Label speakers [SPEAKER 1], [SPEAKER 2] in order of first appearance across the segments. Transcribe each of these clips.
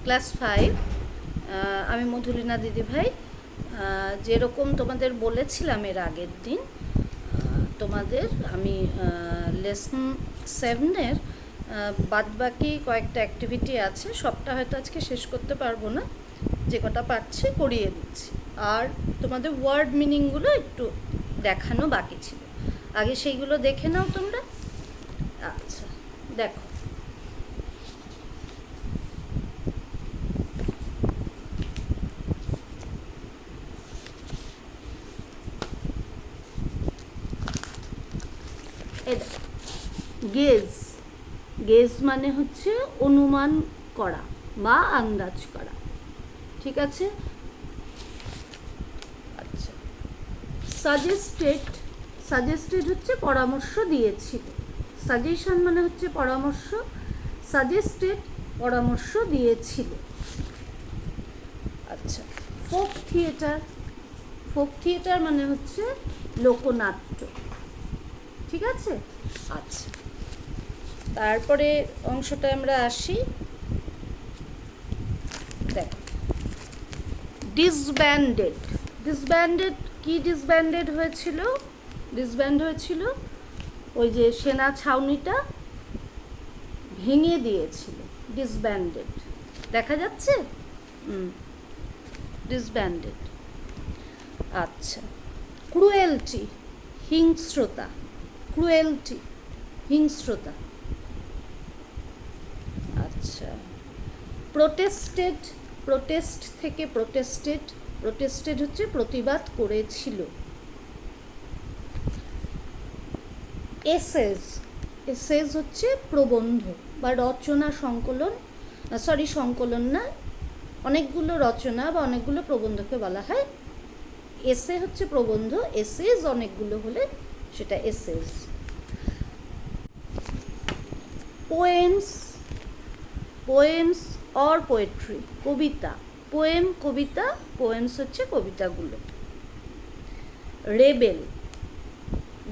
[SPEAKER 1] Class 5। আমি মধুলিনা দিদিভাই। যেরকম তোমাদের বলেছিলাম এর আগের দিন, তোমাদের আমি লেসন 7-এর বাদবাকি কয়েকটা অ্যাক্টিভিটি আছে, সবটা হয়তো আজকে শেষ করতে পারবো না, যে কটা পারছি করিয়ে দিচ্ছি। আর তোমাদের ওয়ার্ড মিনিংগুলো একটু দেখানো বাকি ছিল, আগে সেইগুলো দেখে নাও তোমরা। আচ্ছা, দেখো, গেজ। গেজ মানে হচ্ছে অনুমান করা বা আন্দাজ করা, ঠিক আছে? আচ্ছা, সাজেস্টেড। সাজেস্টেড হচ্ছে পরামর্শ দিয়েছিল। সাজেশন মানে হচ্ছে পরামর্শ, সাজেস্টেড পরামর্শ দিয়েছিল। আচ্ছা, ফোক থিয়েটার। ফোক থিয়েটার মানে হচ্ছে লোকনাট্য, ঠিক আছে? আচ্ছা, তারপরে অংশটা আমরা আসি। দেখো, ডিসব্যান্ডেড। ডিসব্যান্ডেড কি ডিসব্যান্ডেড হয়েছিল? ডিসব্যান্ড হয়েছিল ওই যে সেনা ছাউনিটা ভেঙে দিয়েছিল, ডিসব্যান্ডেড। দেখা যাচ্ছে? ডিসব্যান্ডেড। আচ্ছা, ক্রুয়েলটি, হিংস্রতা। ক্রুয়েলটি, হিংস্রতা। আচ্ছা, প্রোটেস্টেড। প্রোটেস্ট থেকে প্রোটেস্টেড। প্রোটেস্টেড হচ্ছে প্রতিবাদ করেছিল। এসেজ। এসেজ হচ্ছে প্রবন্ধ বা রচনা সংকলন, সরি সংকলন না, অনেকগুলো রচনা বা অনেকগুলো প্রবন্ধকে বলা হয় এসে, হচ্ছে প্রবন্ধ। এসেজ অনেকগুলো হলে সেটা essays. Poems. Poems or poetry, কবিতা। পোয়েম কবিতা, পোয়েমস হচ্ছে কবিতাগুলো। Rebel,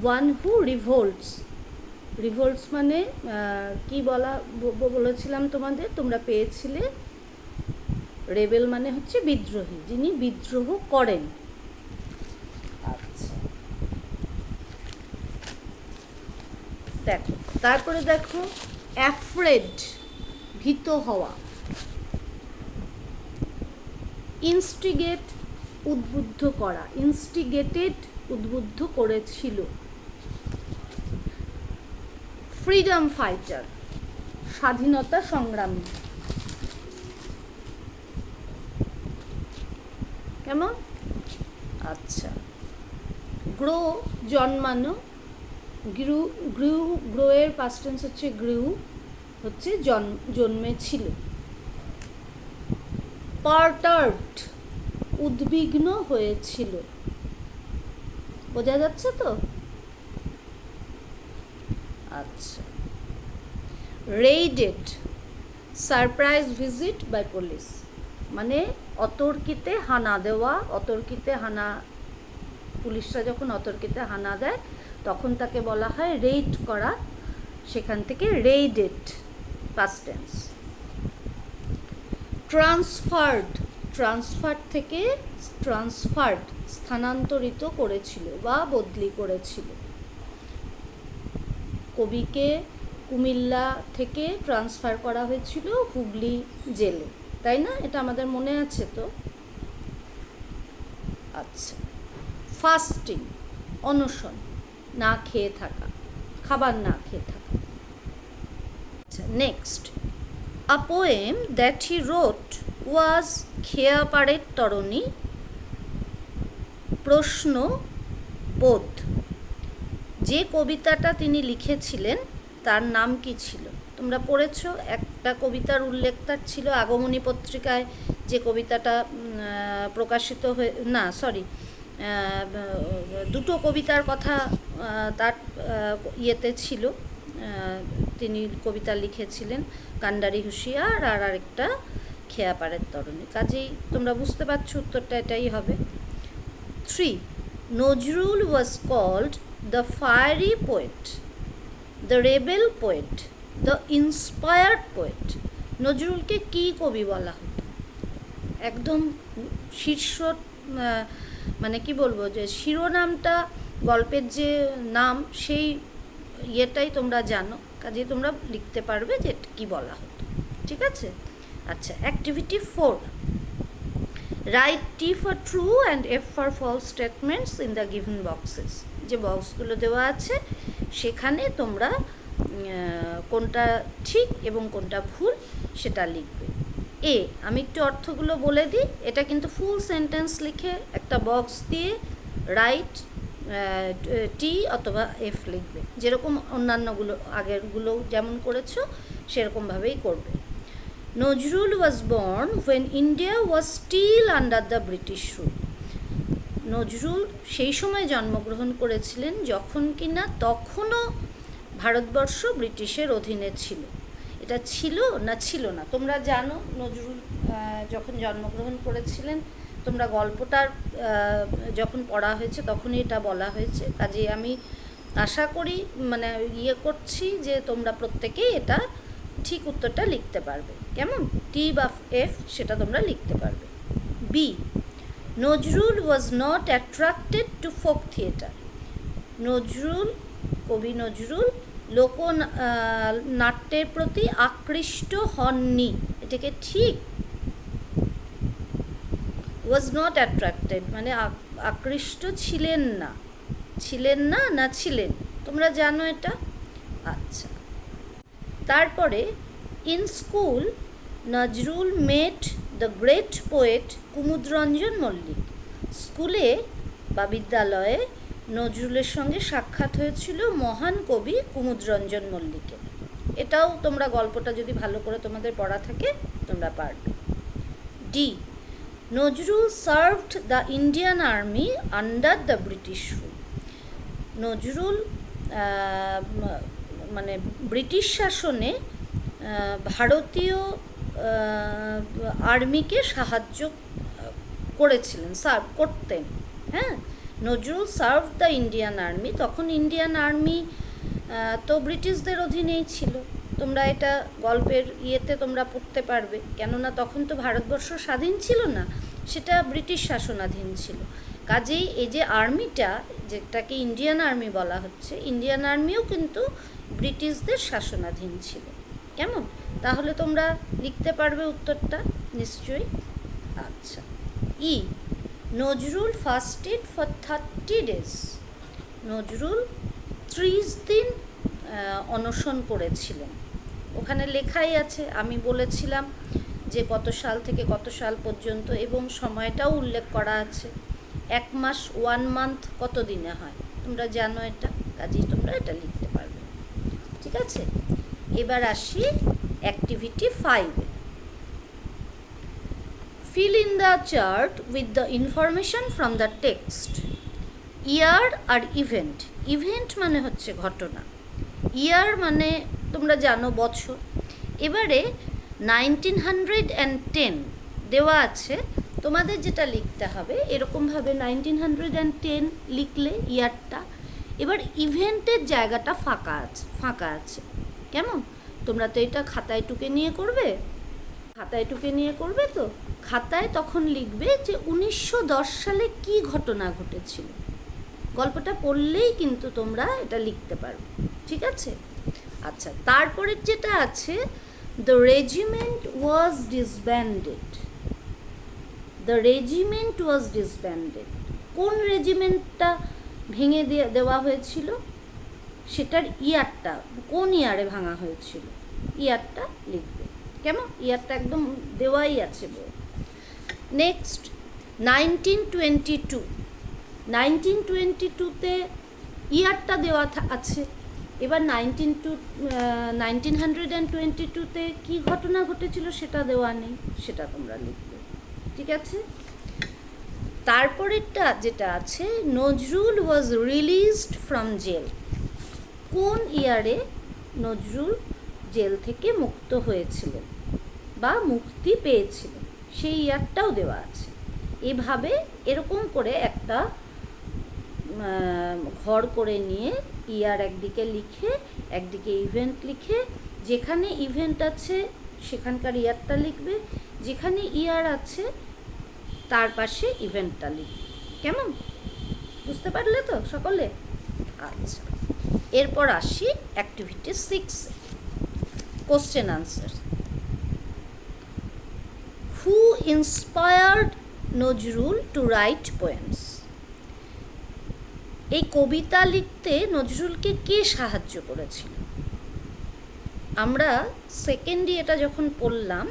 [SPEAKER 1] one who রিভোল্টস। রিভোল্টস মানে কি বলেছিলাম তোমাদের, তোমরা পেয়েছিলে। রেবেল মানে হচ্ছে বিদ্রোহী, যিনি বিদ্রোহ করেন। আচ্ছা, দেখো, তারপরে দেখো, অ্যাফ্রেড, ভীত হওয়া। ইনস্টিগেট, উদ্বুদ্ধ করা। ইনস্টিগেটেড, উদ্বুদ্ধ করেছিল। ফ্রিডম ফাইটার, স্বাধীনতা সংগ্রামী। কেমন? আচ্ছা, গ্রো, জন্মানো। গ্রু, গ্রু, গ্রোয়ের পাস্ট টেন্স হচ্ছে গ্রু, হচ্ছে জন্মেছিল। পারটার্বড, উদ্বিগ্ন হয়েছিল। বোঝা যাচ্ছে তো? আচ্ছা, রেইডেড, সারপ্রাইজ ভিজিট বাই পুলিশ, মানে অতর্কিতে হানা দেওয়া। অতর্কিতে হানা, পুলিশরা যখন অতর্কিতে হানা দেয় তখন তাকে বলা হয় রেইড করা, সেখান থেকে রেইডেড, পাস্ট টেন্স। ট্রান্সফার্ড, ট্রান্সফার থেকে ট্রান্সফার্ড, স্থানান্তরিত করেছিল বা বদলি করেছিল। কবিকে কুমিল্লা থেকে ট্রান্সফার করা হয়েছিল হুগলি জেলে, তাই না? এটা আমাদের মনে আছে তো? আচ্ছা, ফাস্টিং, অনশন, না খেয়ে থাকা, খাবার না খেয়ে থাকা। আচ্ছা, next, a poem that he wrote was খেয়াপাড়ের তরণী, প্রশ্ন বোধ। যে কবিতাটা তিনি লিখেছিলেন তার নাম কি ছিল? তোমরা পড়েছো, একটা কবিতার উল্লেখ তার ছিল আগমনী পত্রিকায়, যে কবিতাটা প্রকাশিত হয়ে, না সরি, দুটো কবিতার কথা তার ইয়েতে ছিল, তিনি কবিতা লিখেছিলেন, কান্ডারি হুঁশিয়ার আর আরেকটা খেয়াপাড়ের তরণী। কাজেই তোমরা বুঝতে পারছো উত্তরটা এটাই হবে। 3. Nazrul was called the fiery poet, the rebel poet, the inspired poet. নজরুলকে কী কবি বলা হতো? একদম শীর্ষ মানে কি বলবো, যে শিরোনামটা, গল্পের যে নাম, সেই ইয়েটাই তোমরা জানো, কাজে তোমরা লিখতে পারবে যে কি বলা হতো। ঠিক আছে? আচ্ছা, activity 4, right T for true and F for false statements in the given boxes। যে বক্সগুলো দেওয়া আছে সেখানে তোমরা কোনটা ঠিক এবং কোনটা ভুল সেটা লিখবে। আমি একটু অর্থগুলো বলে দিই। এটা কিন্তু ফুল সেন্টেন্স লিখে একটা বক্স দিয়ে রাইট টি অথবা এফ লিখবে, যেরকম অন্যান্যগুলো আগেরগুলো যেমন করেছো সেরকমভাবেই করবে। Nazrul was born when India was still under the British rule. Nazrul সেই সময় জন্মগ্রহণ করেছিলেন যখন কিনা তখনও ভারতবর্ষ ব্রিটিশের অধীনে ছিল। এটা ছিল না ছিল না তোমরা জানো। নজরুল যখন জন্মগ্রহণ করেছিলেন, তোমরা গল্পটার যখন পড়া হয়েছে তখনই এটা বলা হয়েছে। কাজে আমি আশা করি, মানে করছি যে তোমরা প্রত্যেকেই এটা ঠিক উত্তরটা লিখতে পারবে। কেমন? টি বা এফ সেটা তোমরা লিখতে পারবে। B, Nazrul was not attracted to folk theatre. Nazrul, কবি নজরুল লোক নাট্যের প্রতি আকৃষ্ট হননি। এটাকে ঠিক, ওয়াজ নট অ্যাট্রাক্টেড মানে আকৃষ্ট ছিলেন না, ছিলেন না না ছিলেন, তোমরা জানো এটা। আচ্ছা, তারপরে in school Nazrul met the great poet Kumudranjan Mallick. স্কুলে বা বিদ্যালয়ে নজরুলের সঙ্গে সাক্ষাৎ হয়েছিল মহান কবি কুমুদরঞ্জন মল্লিকের। এটাও তোমরা গল্পটা যদি ভালো করে তোমাদের পড়া থাকে তোমরা পারবে। D, Nazrul served the Indian army under the British rule. Nazrul মানে ব্রিটিশ শাসনে ভারতীয় আর্মিকে সাহায্য করেছিলেন, সার্ভ করতেন। হ্যাঁ, Nazrul serve the Indian army. তখন ইন্ডিয়ান আর্মি তো ব্রিটিশদের অধীনেই ছিল। তোমরা এটা গল্পের তোমরা পড়তে পারবে, কেননা তখন তো ভারতবর্ষ স্বাধীন ছিল না, সেটা ব্রিটিশ শাসনাধীন ছিল। কাজেই এই যে আর্মিটা, যেটাকে ইন্ডিয়ান আর্মি বলা হচ্ছে, ইন্ডিয়ান আর্মিও কিন্তু ব্রিটিশদের শাসনাধীন ছিল। কেমন? তাহলে তোমরা লিখতে পারবে উত্তরটা নিশ্চয়ই। আচ্ছা, E, Nazrul fasted for 30 days। Nazrul 30 দিন অনশন করেছিলেন। ওখানে লেখাই আছে, আমি বলেছিলাম যে কত সাল থেকে কত সাল পর্যন্ত, এবং সময়টাও উল্লেখ করা আছে। 1 মাস, 1 মান্থ কত দিনে হয় তোমরা জানো এটা, কাজেই তোমরা এটা লিখতে পারবে। ঠিক আছে, এবার আসি activity 5। Fill in the chart with the information from the text. Year আর ইভেন্ট। ইভেন্ট মানে হচ্ছে ঘটনা, ইয়ার মানে তোমরা জানো বছর। এবারে 1910 দেওয়া আছে, তোমাদের যেটা লিখতে হবে এরকমভাবে 1910 লিখলে ইয়ারটা। এবার ইভেন্টের জায়গাটা ফাঁকা আছে। কেমন? তোমরা তো এটা খাতায় টুকে নিয়ে করবে, তো খাতায় তখন লিখবে যে 1910 সালে কি ঘটনা ঘটেছিল। গল্পটা পড়লেই কিন্তু তোমরা এটা লিখতে পারবে। ঠিক আছে? আচ্ছা, তারপরে যেটা আছে, the regiment was disbanded. The regiment was disbanded. কোন রেজিমেন্টটা ভেঙে দেওয়া হয়েছিল সেটার ইয়ারটা, কোন ইয়ারে ভাঙা হয়েছিল ইয়ারটা লিখবে। কেমন? ইয়ারটা একদম দেওয়াই আছে বই। নেক্সট 1922। 1922তে ইয়ারটা দেওয়া আছে। এবার 1922তে কী ঘটনা ঘটেছিল সেটা দেওয়া নেই, সেটা তোমরা লিখবে। ঠিক আছে? তারপরেরটা যেটা আছে, Nazrul was released from jail. কোন ইয়ারে নজরুল জেল থেকে মুক্ত হয়েছিলেন বা মুক্তি পেয়েছিলেন সেই ইয়ারটাও দেওয়া আছে। এভাবে এরকম করে একটা ঘর করে নিয়ে ইয়ার একদিকে লিখে একদিকে ইভেন্ট লিখে, যেখানে ইভেন্ট আছে সেখানকার ইয়ারটা লিখবে, যেখানে ইয়ার আছে তার পাশে ইভেন্টটা লিখবে। কেমন, বুঝতে পারলে তো সকলে? আচ্ছা, এরপর আসি activity 6, question answer. Who inspired Nazrul to write poems? এই কবিতা লিখতে নজরুলকে কে সাহায্য করেছিল? আমরা সেকেন্ডে এটা যখন পড়লাম,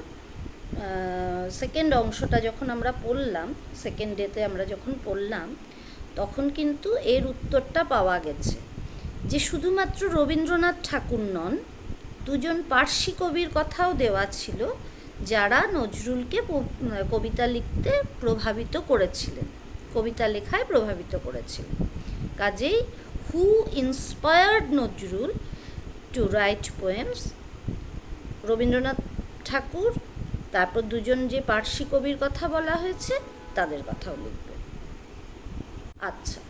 [SPEAKER 1] সেকেন্ড অংশটা যখন আমরা পড়লাম, সেকেন্ড ডেতে আমরা যখন পড়লাম, তখন কিন্তু এর উত্তরটা পাওয়া গেছে যে শুধুমাত্র রবীন্দ্রনাথ ঠাকুর নন, দুজন পার্সি কবির কথাও দেওয়া ছিল যারা নজরুলকে কবিতা লিখতে প্রভাবিত করেছিলেন, কবিতা লেখায় প্রভাবিত করেছিলেন। কাজেই who inspired Nazrul to write poems? Rabindranath Thakur, তারপর দুজন যে পার্সি কবির কথা বলা হয়েছে তাদের কথাও লিখবে। আচ্ছা,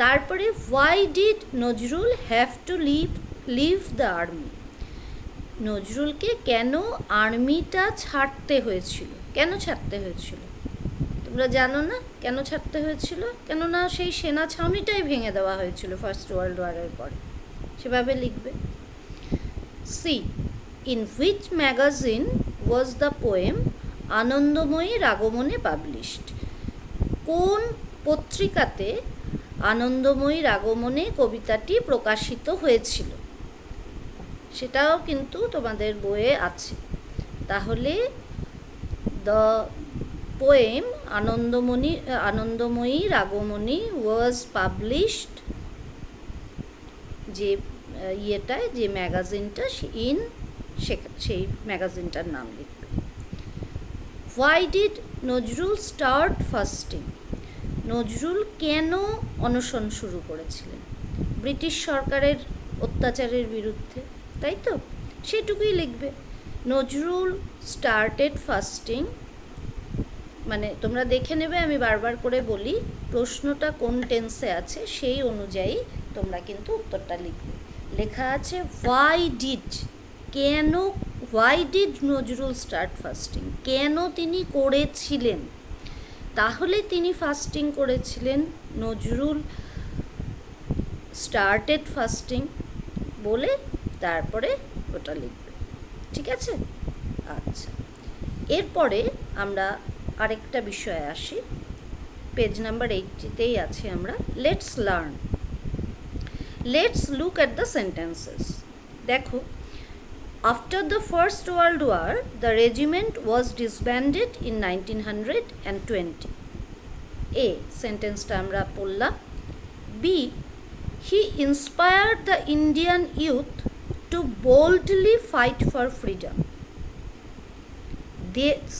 [SPEAKER 1] তারপরে why did Nazrul have to leave the army? নজরুলকে কেন আর্মিটা ছাড়তে হয়েছিল? কেন ছাড়তে হয়েছিল তোমরা জানো না? কেন ছাড়তে হয়েছিল? কেননা সেই সেনা ছাউনিটাই ভেঙে দেওয়া হয়েছিল ফার্স্ট ওয়ার্ল্ড ওয়ারের পরে, সেভাবে লিখবে। C, in which magazine was the poem Anandamayi রাগমনে পাবলিশড? কোন পত্রিকাতে আনন্দময়ী রাগমনে কবিতাটি প্রকাশিত হয়েছিল? সেটাও কিন্তু তোমাদের বইয়ে আছে। তাহলে দ্য পোয়েম আনন্দময়ী রাগমণি ওয়াজ পাবলিশড, যে ইয়েটায়, যে ম্যাগাজিনটা, সেই ম্যাগাজিনটার নাম লিখবে। Why did Nazrul start fasting? Nazrul কেন অনশন শুরু করেছিলেন? ব্রিটিশ সরকারের অত্যাচারের বিরুদ্ধে, তাই তো? সেটুকুই লিখবে। নজরুল স্টার্টেড ফাস্টিং, মানে তোমরা দেখে নেবে, আমি বারবার করে বলি, প্রশ্নটা কোন টেন্সে আছে সেই অনুযায়ী তোমরা কিন্তু উত্তরটা লিখবে। লেখা আছে হোয়াই ডিড, কেন, why did Nazrul start fasting, কেন তিনি করেছিলেন। তাহলে তিনি ফাস্টিং করেছিলেন, নজরুল স্টার্টেড ফাস্টিং বলে তারপরে ওটা লিখবে। ঠিক আছে? আচ্ছা, এরপরে আমরা আরেকটা বিষয়ে আসি, পেজ নাম্বার 80তেই আছে আমরা। Let's learn, let's look at the sentences. দেখো, after the first world war the regiment was disbanded in 1920। A সেন্টেন্সটা আমরা পড়লাম। B, he inspired the Indian youth to boldly fight for freedom.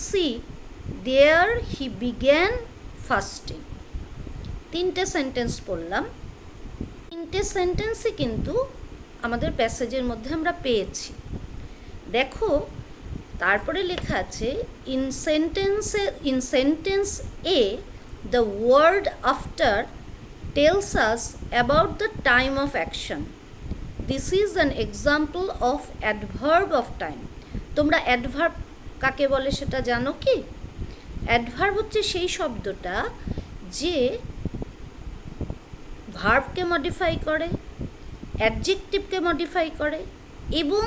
[SPEAKER 1] C, there he began fasting. তিনটে sentence পড়লাম, তিনটে সেন্টেন্সই কিন্তু আমাদের প্যাসেজের মধ্যে আমরা পেয়েছি। দেখো, তারপরে লেখা আছে in sentence A the word after tells us about the time of action. This is an example of adverb of time. তোমরা অ্যাডভার্ব কাকে বলে সেটা জানো কি? অ্যাডভার্ব হচ্ছে সেই শব্দটা যে ভার্বকে মডিফাই করে, অ্যাডজেক্টিভকে মডিফাই করে এবং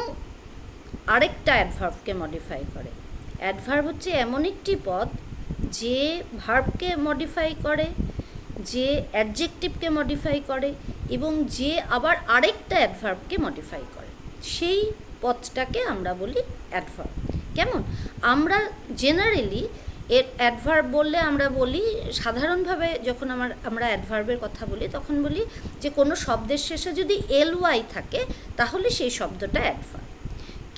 [SPEAKER 1] আরেকটা অ্যাডভার্বকে মডিফাই করে। অ্যাডভার্ব হচ্ছে এমন একটি পদ যে ভার্বকে মডিফাই করে, যে অ্যাডজেক্টিভকে মডিফাই করে এবং যে আবার আরেকটা অ্যাডভার্বকে মডিফাই করে, সেই পদটাকে আমরা বলি অ্যাডভার্ব। কেমন? আমরা জেনারেলি এর অ্যাডভার্ব বললে আমরা বলি, সাধারণভাবে যখন আমরা অ্যাডভার্বের কথা বলি তখন বলি যে কোনো শব্দের শেষে যদি ly থাকে তাহলে সেই শব্দটা অ্যাডভার্ব।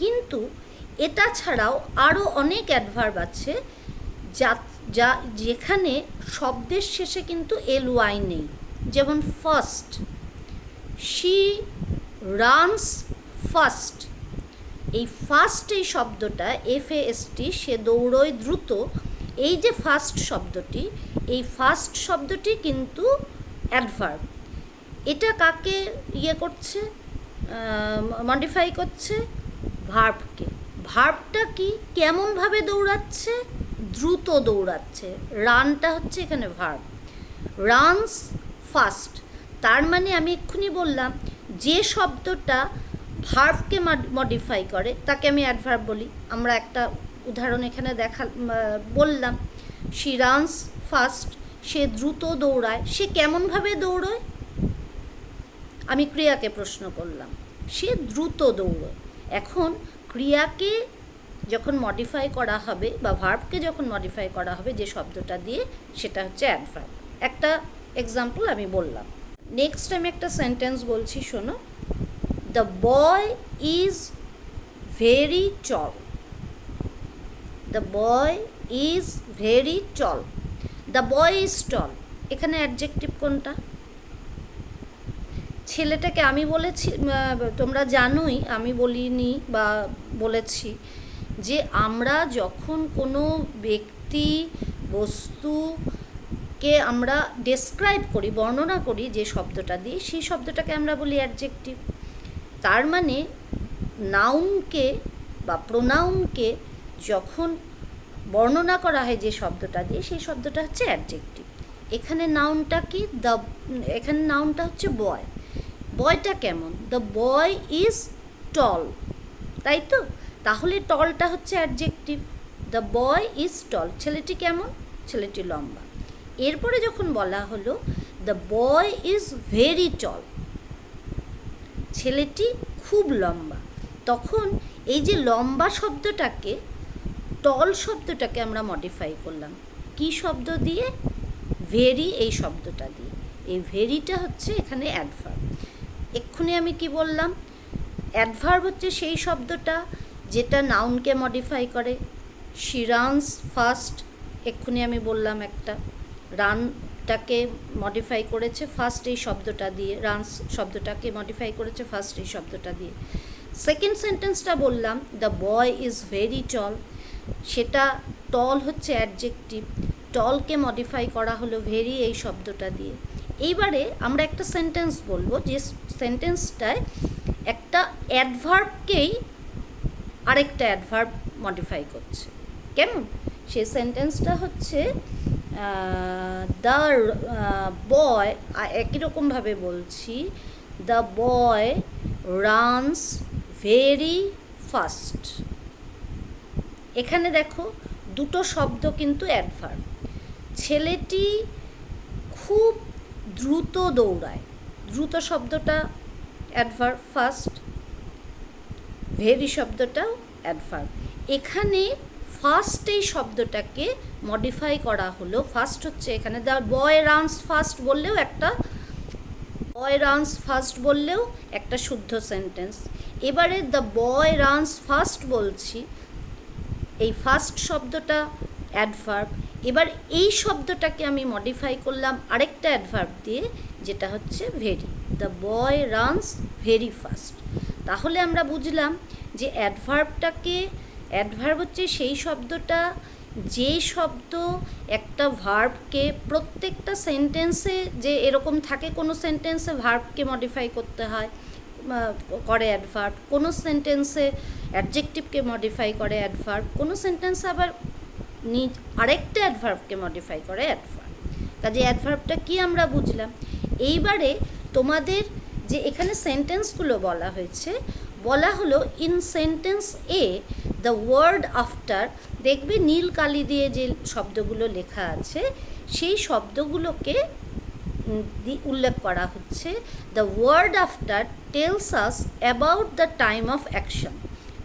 [SPEAKER 1] কিন্তু এটা ছাড়াও আরও অনেক অ্যাডভার্ব আছে যেখানে শব্দের শেষে কিন্তু ly নেই। যেমন ফার্স্ট, শি রানস ফাস্ট। এই ফাস্ট, এই শব্দটা FAST, সে দৌড়য় দ্রুত, এই যে ফাস্ট শব্দটি, এই ফাস্ট শব্দটি কিন্তু অ্যাডভার্ব। এটা কাকে করছে, মডিফাই করছে? ভার্বকে। ভার্বটা কি, কেমনভাবে দৌড়াচ্ছে, দ্রুত দৌড়াচ্ছে। রানটা হচ্ছে এখানে ভার্ব, রানস ফাস্ট। তার মানে আমি এক্ষুনি বললাম যে শব্দটা ভার্বকে মডিফাই করে তাকে আমি অ্যাডভার্ব বলি। আমরা একটা উদাহরণ এখানে বললাম, শি রানস ফাস্ট, সে দ্রুত দৌড়ায়। সে কেমনভাবে দৌড়োয়, আমি ক্রিয়াকে প্রশ্ন করলাম, সে দ্রুত দৌড়োয়। এখন ক্রিয়াকে যখন মডিফাই করা হবে বা ভার্বকে যখন মডিফাই করা হবে যে শব্দটা দিয়ে, সেটা হচ্ছে অ্যাডভার্ব। একটা এক্সাম্পল আমি বললাম। নেক্সট আমি একটা সেন্টেন্স বলছি, শোনো। The boy is very tall. The boy is very tall. The boy is tall, এখানে অ্যাডজেক্টিভ কোনটা? ছেলেটাকে আমি বলেছি, তোমরা জানোই, আমি বলিনি বা বলেছি যে আমরা যখন কোনো ব্যক্তি বস্তুকে আমরা ডেসক্রাইব করি, বর্ণনা করি যে শব্দটা দিয়ে, সেই শব্দটাকে আমরা বলি অ্যাডজেক্টিভ। তার মানে নাউনকে বা প্রোনাউনকে যখন বর্ণনা করা হয় যে শব্দটা দিয়ে, সেই শব্দটা হচ্ছে অ্যাডজেক্টিভ। এখানে নাউনটা কি? এখানে নাউনটা হচ্ছে বয়। বয়টা কেমন? দ্য বয় ইজ টল, তাই তো? তাহলে টলটা হচ্ছে adjective. The boy is tall, ছেলেটি কেমন? ছেলেটি লম্বা। এরপরে যখন বলা হলো the boy is very tall, ছেলেটি খুব লম্বা, তখন এই যে লম্বা শব্দটাকে, টল শব্দটাকে আমরা মডিফাই করলাম কি শব্দ দিয়ে? ভেরি, এই শব্দটা দিয়ে। এই ভেরিটা হচ্ছে এখানে অ্যাডভার্ব। এক্ষুনি আমি কি বললাম? অ্যাডভার্ব হচ্ছে সেই শব্দটা যেটা নাউনকে মডিফাই করে। শি রানস ফাস্ট, এক্ষুনি আমি বললাম একটা, রানটাকে মডিফাই করেছে ফার্স্ট এই শব্দটা দিয়ে, রানস শব্দটাকে মডিফাই করেছে ফার্স্ট এই শব্দটা দিয়ে। সেকেন্ড সেন্টেন্সটা বললাম the boy is very tall, সেটা টল হচ্ছে অ্যাডজেক্টিভ, টলকে মডিফাই করা হলো ভেরি এই শব্দটা দিয়ে। এইবারে আমরা একটা সেন্টেন্স বলবো যে সেন্টেন্সটায় একটা অ্যাডভার্বকেই আরেকটা অ্যাডভার্ব মডিফাই করছে। কেমন? সেই সেন্টেন্সটা হচ্ছে দ্য বয়, একই রকমভাবে বলছি, the boy runs very fast. এখানে দেখো দুটো শব্দ কিন্তু অ্যাডভার্ব। ছেলেটি খুব দ্রুত দৌড়ায়, দ্রুত শব্দটা অ্যাডভার্ব ফাস্ট, ভেরি শব্দটাও অ্যাডভার্ব। এখানে ফার্স্ট এই শব্দটাকে মডিফাই করা হলো, ফার্স্ট হচ্ছে এখানে দ্য বয় রানস ফাস্ট বললেও একটা, বয় রানস ফাস্ট বললেও একটা শুদ্ধ সেন্টেন্স। এবারে দ্য বয় রানস ফাস্ট বলছি, এই ফার্স্ট শব্দটা অ্যাডভার্ব। এবার এই শব্দটাকে আমি মডিফাই করলাম আরেকটা অ্যাডভার্ব দিয়ে, যেটা হচ্ছে very. The boy runs very fast. তাহলে আমরা বুঝলাম যে অ্যাডভার্ব হচ্ছে সেই শব্দটা যে শব্দ একটা ভার্বকে, প্রত্যেকটা সেন্টেন্সে যে এরকম থাকে, কোনো সেন্টেন্সে ভার্বকে মডিফাই করতে হয় করে অ্যাডভার্ব, কোনো সেন্টেন্সে অ্যাডজেক্টিভকে মডিফাই করে অ্যাডভার্ব, কোনো সেন্টেন্সে আবার আরেকটা অ্যাডভার্বকে মডিফাই করে অ্যাডভার্ব। কাজে অ্যাডভার্বটা কি আমরা বুঝলাম। এইবারে তোমাদের যে এখানে সেন্টেন্সগুলো বলা হয়েছে, বলা হলো in sentence A the word after, দেখবে নীল কালি দিয়ে যে শব্দগুলো লেখা আছে সেই শব্দগুলোকে উল্লেখ করা হচ্ছে। The word after tells us about the time of action,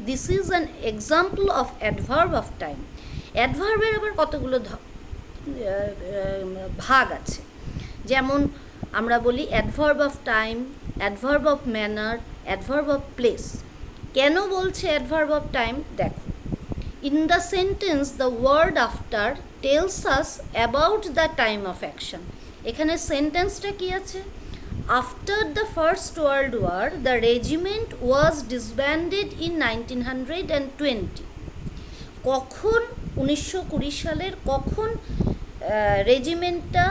[SPEAKER 1] this is an example of adverb of time. অ্যাডভার্বের আবার কতগুলো ভাগ আছে, যেমন আমরা বলি adverb of time, adverb of manner, adverb of place. কেন বলছে অ্যাডভার্ব অফ টাইম? দেখো, in the sentence the word after tells us about the time of action. এখানে সেন্টেন্সটা কি আছে? After the first world war the regiment was disbanded in 1920। কখন 1920 সালের কখন রেজিমেন্টটা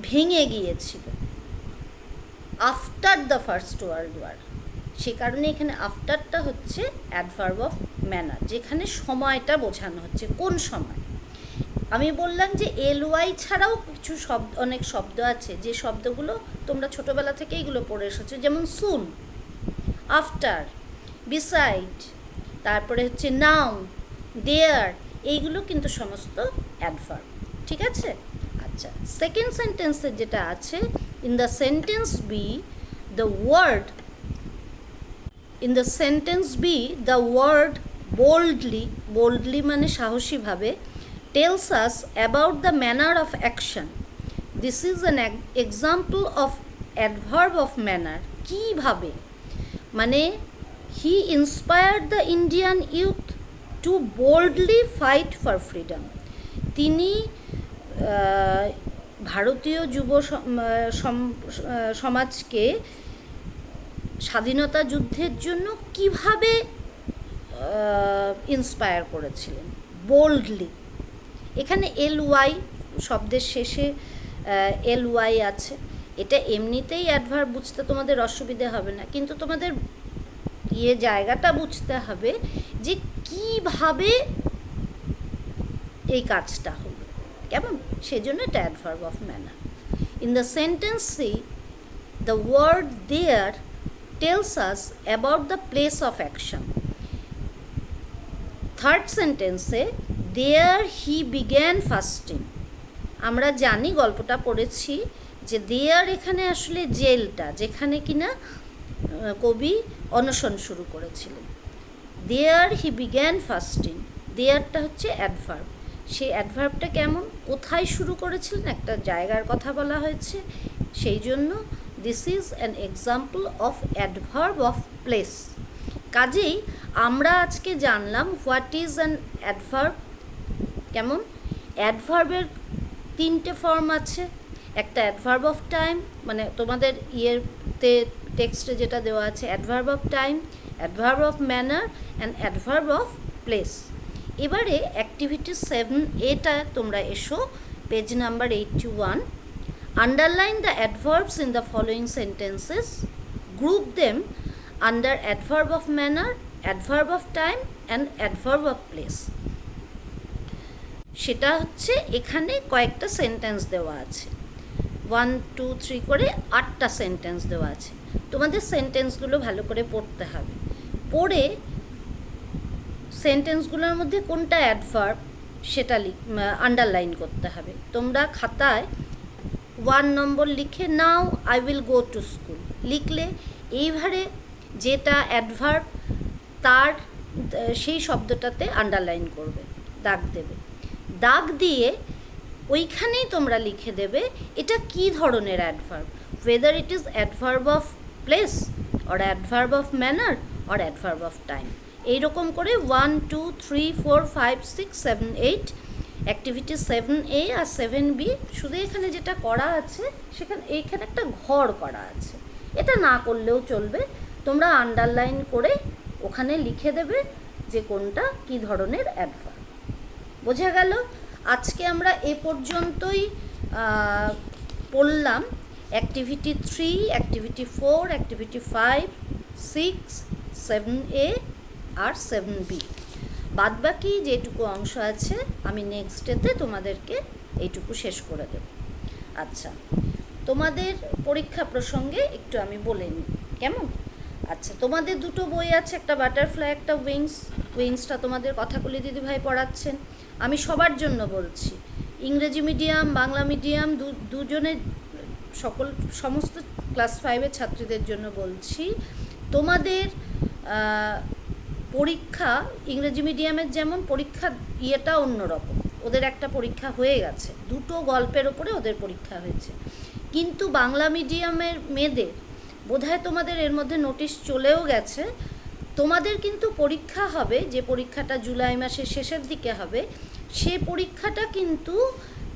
[SPEAKER 1] ভেঙে গিয়েছিল? After the first world war. সে কারণে এখানে আফটারটা হচ্ছে অ্যাডভার্ব অফ ম্যানার, যেখানে সময়টা বোঝানো হচ্ছে, কোন সময়। আমি বললাম যে এলওয়াই ছাড়াও কিছু শব্দ, অনেক শব্দ আছে যে শব্দগুলো তোমরা ছোটোবেলা থেকে এইগুলো পড়ে এসেছো, যেমন সুন, আফটার, বিসাইড, তারপরে হচ্ছে নাও, দেয়ার, এইগুলো কিন্তু সমস্ত অ্যাডভার্ব। ঠিক আছে? আচ্ছা, সেকেন্ড সেন্টেন্সে যেটা আছে, in the sentence B the word, in the sentence B the word boldly, boldly মানে সাহসীভাবে, tells us about the manner of action. This is an example of adverb of manner. কিভাবে মানে he inspired the Indian youth to boldly fight for freedom. তিনি ভারতীয় যুব সমাজকে স্বাধীনতা যুদ্ধের জন্য কিভাবে ইন্সপায়ার করেছিলেন। বোল্ডলি, এখানে এলওয়াই শব্দের শেষে এলওয়াই আছে, এটা এমনিতেই অ্যাডভার্ব, বুঝতে তোমাদের অসুবিধে হবে না, কিন্তু তোমাদের জায়গাটা বুঝতে হবে যে কিভাবে এই কাজটা হলো, কেমন, সেজন্য এটা adverb of manner. In the sentence C the word there tells us about the place of action. Third সেন্টেন্সে দেয়ার হি বিগ্যান ফাস্টিং। আমরা জানি, গল্পটা পড়েছি যে দেয়ার এখানে আসলে জেলটা, যেখানে কিনা কবি অনশন শুরু করেছিলেন। দেয়ার হি বিগ্যান ফাস্টিং, দেয়ারটা হচ্ছে অ্যাডভার্ব। সেই অ্যাডভার্বটা কেমন, কোথায় শুরু করেছিলেন, একটা জায়গার কথা বলা হয়েছে, সেই জন্য this is an example of adverb of place. কাজেই আমরা আজকে জানলাম হোয়াট ইজ অ্যান অ্যাডভার্ব। কেমন, অ্যাডভার্বের তিনটে ফর্ম আছে, একটা অ্যাডভার্ব অফ টাইম, মানে তোমাদের ইয়েতে টেক্সটে যেটা দেওয়া আছে, adverb of time, adverb of manner and adverb of place. এবারে অ্যাক্টিভিটি 7A তোমরা এসো, page number 81। Underline the adverbs in the following sentences, group them under adverb of manner, adverb of time and adverb of place. সেটা হচ্ছে এখানে কয়েকটা sentence দেওয়া আছে, 1 2 3 করে 8টা সেন্টেন্স দেওয়া আছে। তোমাদের সেন্টেন্সগুলো ভালো করে পড়তে হবে, পড়ে সেন্টেন্সগুলোর মধ্যে কোনটা অ্যাডভার্ব সেটা আন্ডারলাইন করতে হবে। তোমরা খাতায় 1 নম্বর লিখে now I will go to school লিখলে, এইবারে যেটা অ্যাডভার্ব তার সেই শব্দটাতে আন্ডারলাইন করবে, দাগ দেবে, দাগ দিয়ে ওইখানেই তোমরা লিখে দেবে এটা কী ধরনের adverb, weather it is adverb of place or adverb of manner or adverb of time. এইরকম করে 1 2 3 4 5 6 7 8 অ্যাক্টিভিটি 7A আর 7B। শুধু এখানে যেটা করা আছে সেখানে এইখানে একটা ঘর করা আছে, এটা না করলেও চলবে, তোমরা আন্ডারলাইন করে ওখানে লিখে দেবে যে কোনটা কী ধরনের অ্যাডভার্ব। বোঝা গেল? আজকে আমরা এ পর্যন্তই পড়লাম অ্যাক্টিভিটি 3, অ্যাক্টিভিটি 4, অ্যাক্টিভিটি 5, 6, 7A আর 7B। বাদবাকি যেটুকু অংশ আছে আমি নেক্সট ডেতে তোমাদেরকে এইটুকু শেষ করে দেব। আচ্ছা, তোমাদের পরীক্ষা প্রসঙ্গে একটু আমি বলে নিই, কেমন? আচ্ছা, তোমাদের দুটো বই আছে, একটা বাটারফ্লাই, একটা উইংস। উইংসটা তোমাদের কথাকলি দিদিভাই পড়াচ্ছেন, আমি সবার জন্য বলছি, ইংরেজি মিডিয়াম, বাংলা মিডিয়াম দুজনের সমস্ত ক্লাস 5-এর ছাত্রীদের জন্য বলছি। তোমাদের পরীক্ষা ইংরেজি মিডিয়ামের যেমন পরীক্ষা ইয়েটা অন্যরকম, ওদের একটা পরীক্ষা হয়ে গেছে, দুটো গল্পের ওপরে ওদের পরীক্ষা হয়েছে, কিন্তু বাংলা মিডিয়ামের মেয়েদের বোধহয় তোমাদের এর মধ্যে নোটিশ চলেও গেছে, তোমাদের কিন্তু পরীক্ষা হবে, যে পরীক্ষাটা জুলাই মাসের শেষের দিকে হবে, সে পরীক্ষাটা কিন্তু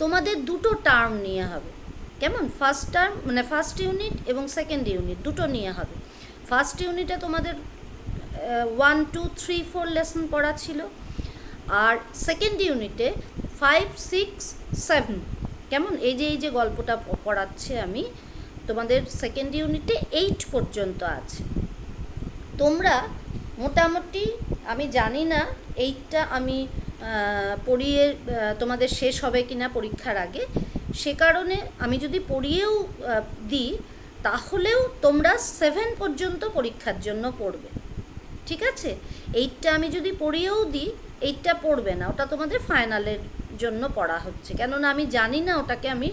[SPEAKER 1] তোমাদের দুটো টার্ম নিয়ে হবে, কেমন? ফার্স্ট টার্ম মানে ফার্স্ট ইউনিট এবং সেকেন্ড ইউনিট দুটো নিয়ে হবে। ফার্স্ট ইউনিটে তোমাদের 1 2 3 4 লেসন পড়া ছিল, আর সেকেন্ড ইউনিটে 5 6 7, কেমন? এই যে গল্পটা পড়াচ্ছে আমি, তোমাদের সেকেন্ড ইউনিটে 8 পর্যন্ত আছে, তোমরা মোটামুটি, আমি জানি না এইটা আমি পড়িয়ে তোমাদের শেষ হবে কি না পরীক্ষার আগে, সে কারণে আমি যদি পড়িয়েও দিই তাহলেও তোমরা 7 পর্যন্ত পরীক্ষার জন্য পড়বে, ঠিক আছে? 8টা আমি যদি পড়িয়েও দিই, 8টা পড়বে না, ওটা তোমাদের ফাইনালের জন্য পড়া হচ্ছে, কেননা আমি জানি না ওটাকে আমি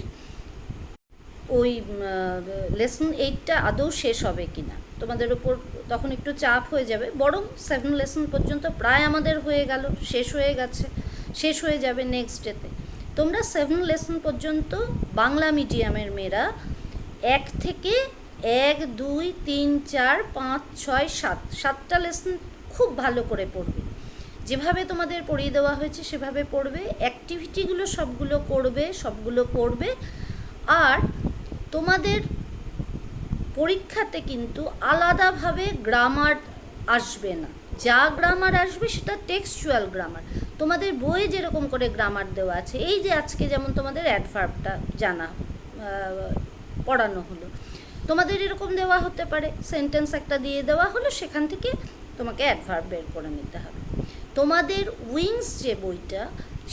[SPEAKER 1] ওই লেসন 8টা আদৌ শেষ হবে কি না, তোমাদের উপর তখন একটু চাপ হয়ে যাবে। বরং 7 লেসন পর্যন্ত প্রায় আমাদের হয়ে গেল, শেষ হয়ে গেছে, শেষ হয়ে যাবে নেক্সট ডেতে। তোমরা 7 লেসন পর্যন্ত বাংলা মিডিয়ামের মেয়েরা 1 থেকে 1, 2, 3, 4, 5, 6, 7 7টা লেসন খুব ভালো করে পড়বে, যেভাবে তোমাদের পড়িয়ে দেওয়া হয়েছে সেভাবে পড়বে, অ্যাক্টিভিটিগুলো সবগুলো করবে। আর তোমাদের পরীক্ষাতে কিন্তু আলাদাভাবে গ্রামার আসবে না, যা গ্রামার আসবে সেটা টেক্সচুয়াল গ্রামার। তোমাদের বইয়ে যেরকম করে গ্রামার দেওয়া আছে, এই যে আজকে যেমন তোমাদের অ্যাডভার্বটা পড়ানো হলো, তোমাদের এরকম দেওয়া হতে পারে, সেন্টেন্স একটা দিয়ে দেওয়া হলো, সেখান থেকে তোমাকে অ্যাডভার্ব বের করে নিতে হবে। তোমাদের উইংস যে বইটা,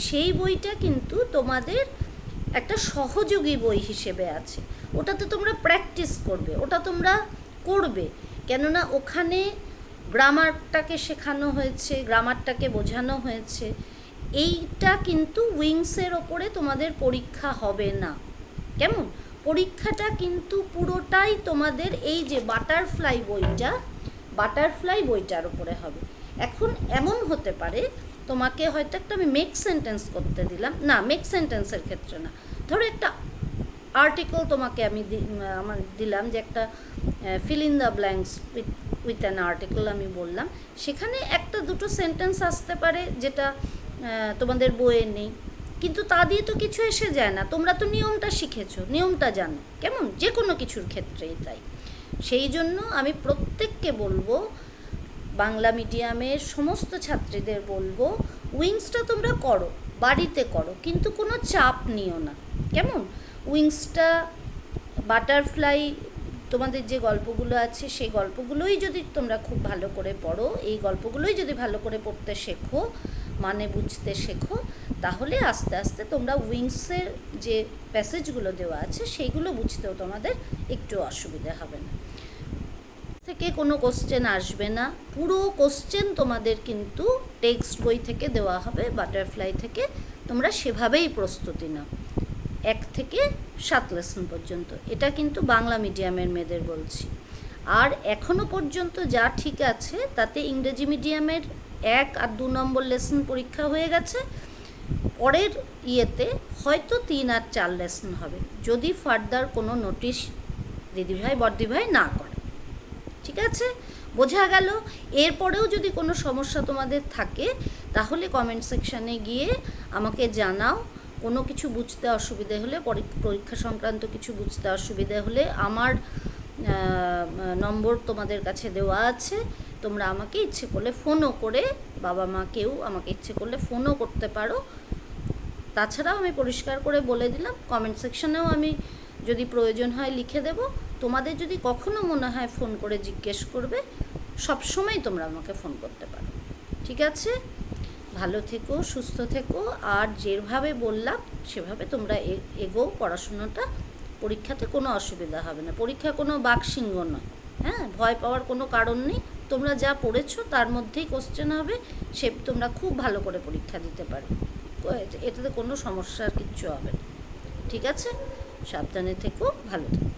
[SPEAKER 1] সেই বইটা কিন্তু তোমাদের একটা সহযোগী বই হিসেবে আছে, ওটাতে তোমরা প্র্যাকটিস করবে, ওটা তোমরা করবে, কেননা ওখানে গ্রামারটাকে শেখানো হয়েছে, গ্রামারটাকে বোঝানো হয়েছে। এইটা কিন্তু উইংসের ওপরে তোমাদের পরীক্ষা হবে না, কেমন? পরীক্ষাটা কিন্তু পুরোটাই তোমাদের এই যে বাটারফ্লাই বইটার উপরে হবে। এখন এমন হতে পারে তোমাকে হয়তো একটা আমি মেক সেন্টেন্স করতে দিলাম, না মেক সেন্টেন্সের ক্ষেত্রে না, ধরো একটা আর্টিকেল তোমাকে আমি দিলাম যে একটা fill in the blanks with an article আমি বললাম, সেখানে একটা দুটো সেন্টেন্স আসতে পারে যেটা তোমাদের বইয়ে নেই, কিন্তু তা দিয়ে তো কিছু এসে যায় না, তোমরা তো নিয়মটা শিখেছো, নিয়মটা জানো, কেমন? যে কোনো কিছুর ক্ষেত্রেই তাই। সেই জন্য আমি প্রত্যেককে বলবো, বাংলা মিডিয়ামের সমস্ত ছাত্রীদের বলবো, উইংসটা তোমরা করো, বাড়িতে করো, কিন্তু কোনো চাপ নিও না, কেমন? উইংসটা, বাটারফ্লাই, তোমাদের যে গল্পগুলো আছে সেই গল্পগুলোই যদি তোমরা খুব ভালো করে পড়ো, এই গল্পগুলোই যদি ভালো করে পড়তে শেখো, মানে বুঝতে শেখো, তাহলে আস্তে আস্তে তোমরা উইংসের যে প্যাসেজগুলো দেওয়া আছে সেইগুলো বুঝতেও তোমাদের একটু অসুবিধা হবে না। থেকে কোনো কোশ্চেন আসবে না, পুরো কোশ্চেন তোমাদের কিন্তু টেক্সট বই থেকে দেওয়া হবে, বাটারফ্লাই থেকে, তোমরা সেভাবেই প্রস্তুতি নাও 1 থেকে 7 লেসন পর্যন্ত। এটা কিন্তু বাংলা মিডিয়ামের মেয়েদের বলছি। আর এখনও পর্যন্ত যা ঠিক আছে তাতে ইংরেজি মিডিয়ামের 1 আর 2 নম্বর লেসন পরীক্ষা হয়ে গেছে, পরের ইয়েতে হয়তো 3 আর 4 লেসন হবে, যদি ফার্দার কোনো নোটিশ দিদিভাই বড়দিভাই না করে, ঠিক আছে? বোঝা গেল? এরপরেও যদি কোনো সমস্যা তোমাদের থাকে তাহলে কমেন্ট সেকশানে গিয়ে আমাকে জানাও। কোনো কিছু বুঝতে অসুবিধে হলে, পরীক্ষা সংক্রান্ত কিছু বুঝতে অসুবিধে হলে আমার নম্বর তোমাদের কাছে দেওয়া আছে, তোমরা আমাকে ইচ্ছে করলে ফোনও করে, বাবা মা কেউ আমাকে ইচ্ছে করলে ফোনও করতে পারো। তাছাড়াও আমি পরিষ্কার করে বলে দিলাম, কমেন্ট সেকশানেও আমি যদি প্রয়োজন হয় লিখে দেব। তোমাদের যদি কখনো মনে হয় ফোন করে জিজ্ঞেস করবে, সবসময় তোমরা আমাকে ফোন করতে পারো, ঠিক আছে? ভালো থেকো, সুস্থ থেকো, আর যেভাবে বললাম সেভাবে তোমরা এগোও পড়াশুনোটা, পরীক্ষাতে কোনো অসুবিধা হবে না, পরীক্ষা কোনো বাকশিঙ্গ নয়, হ্যাঁ, ভয় পাওয়ার কোনো কারণ নেই। তোমরা যা পড়েছো তার মধ্যেই কোশ্চেন হবে, সে তোমরা খুব ভালো করে পরীক্ষা দিতে পারো, এটাতে কোনো সমস্যার কিচ্ছু হবে না, ঠিক আছে? সাবধানে থেকো, ভালো থেকো।